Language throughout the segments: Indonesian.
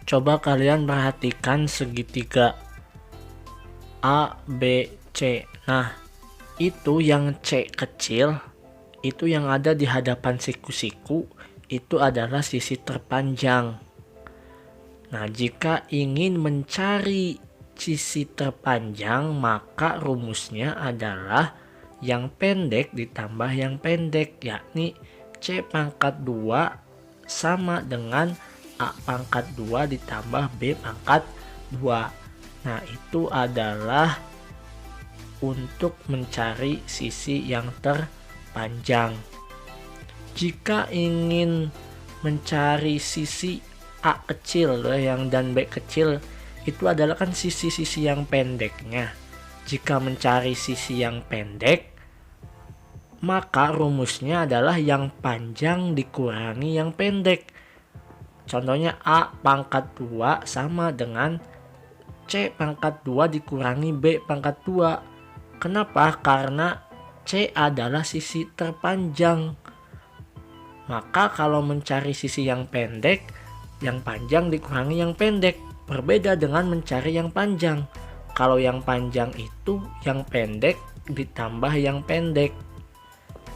Coba kalian perhatikan segitiga A, B, C. Nah, itu yang C kecil, itu yang ada di hadapan siku-siku, itu adalah sisi terpanjang. Nah, jika ingin mencari sisi terpanjang, maka rumusnya adalah yang pendek ditambah yang pendek, yakni C pangkat 2 sama dengan A pangkat 2 ditambah B pangkat 2. Nah, itu adalah untuk mencari sisi yang terpanjang. Jika ingin mencari sisi A kecil dan B kecil, itu adalah kan sisi-sisi yang pendeknya. Jika mencari sisi yang pendek, maka rumusnya adalah yang panjang dikurangi yang pendek. Contohnya A pangkat 2 sama dengan C pangkat 2 dikurangi B pangkat 2. Kenapa? Karena C adalah sisi terpanjang. Maka kalau mencari sisi yang pendek, yang panjang dikurangi yang pendek. Berbeda dengan mencari yang panjang. Kalau yang panjang itu yang pendek ditambah yang pendek.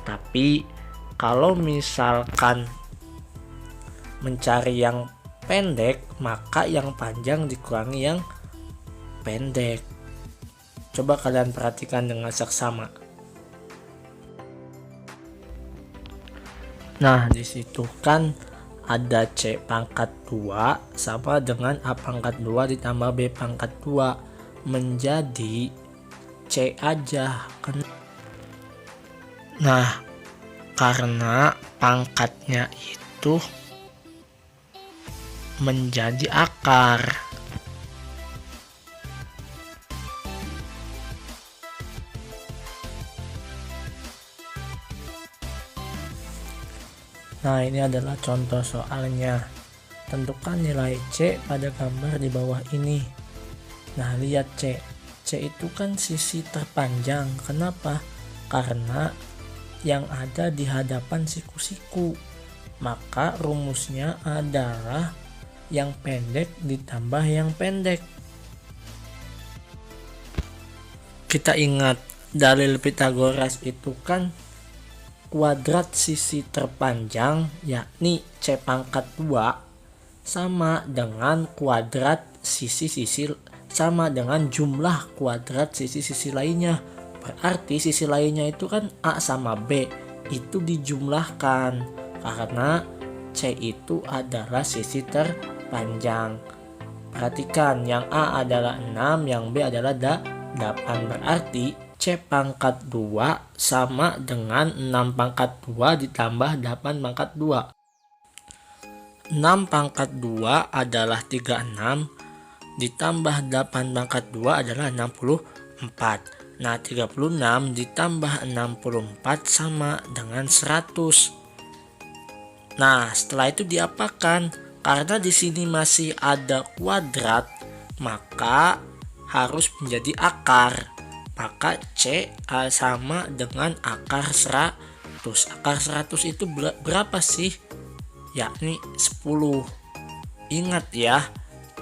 Tapi kalau misalkan mencari yang pendek, maka yang panjang dikurangi yang pendek. Coba kalian perhatikan dengan seksama. Nah, disitu kan ada C pangkat 2 sama dengan A pangkat 2 ditambah B pangkat 2 menjadi C aja. Nah, karena pangkatnya itu menjadi akar. Nah, ini adalah contoh soalnya. Tentukan nilai C pada gambar di bawah ini. Nah, lihat C. C itu kan sisi terpanjang. Kenapa? Karena yang ada di hadapan siku-siku. Maka rumusnya adalah yang pendek ditambah yang pendek. Kita ingat dalil Pythagoras itu kan kuadrat sisi terpanjang, yakni C pangkat 2 sama dengan kuadrat sisi-sisi sama dengan jumlah kuadrat sisi-sisi lainnya. Berarti sisi lainnya itu kan A sama B, itu dijumlahkan karena C itu adalah sisi terpanjang. Perhatikan, yang A adalah 6, yang B adalah 8. Berarti C pangkat 2 sama dengan 6 pangkat 2 ditambah 8 pangkat 2. 6 pangkat 2 adalah 36 ditambah 8 pangkat 2 adalah 64. Nah, 36 ditambah 64 sama dengan 100. Nah, setelah itu diapakan? Karena di sini masih ada kuadrat, maka harus menjadi akar. Maka C sama dengan akar 100. Akar 100 itu berapa sih? Yakni 10. Ingat ya,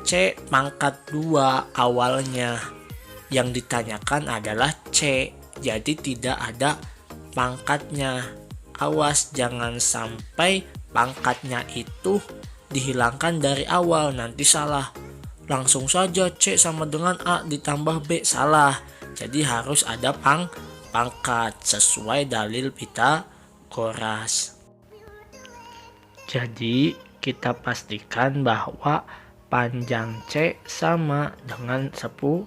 C pangkat 2 awalnya. Yang ditanyakan adalah C, jadi tidak ada pangkatnya. Awas jangan sampai pangkatnya itu dihilangkan dari awal, nanti salah. Langsung saja C sama dengan A ditambah B, salah. Jadi harus ada pangkat sesuai dalil Pythagoras. Jadi kita pastikan bahwa panjang C sama dengan 10.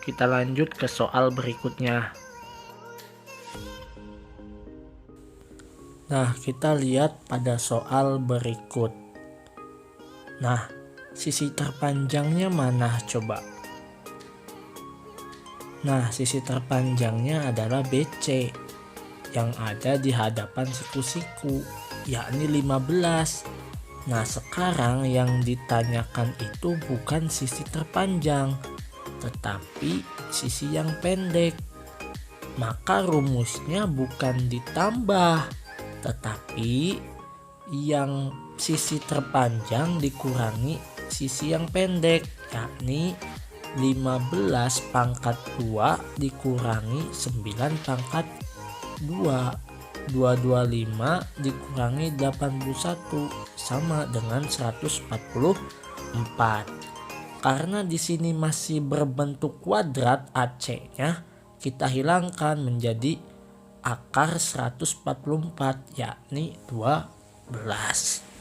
Kita lanjut ke soal berikutnya. Nah, kita lihat pada soal berikut. Nah, sisi terpanjangnya mana coba? Nah, sisi terpanjangnya adalah BC yang ada di hadapan siku-siku, yakni 15. Nah, sekarang yang ditanyakan itu bukan sisi terpanjang, tetapi sisi yang pendek. Maka rumusnya bukan ditambah, tetapi yang sisi terpanjang dikurangi sisi yang pendek, yakni 15 pangkat 2 dikurangi 9 pangkat 2. 225 dikurangi 81 sama dengan 144. Karena di sini masih berbentuk kuadrat AC-nya, kita hilangkan menjadi akar 144, yakni 12.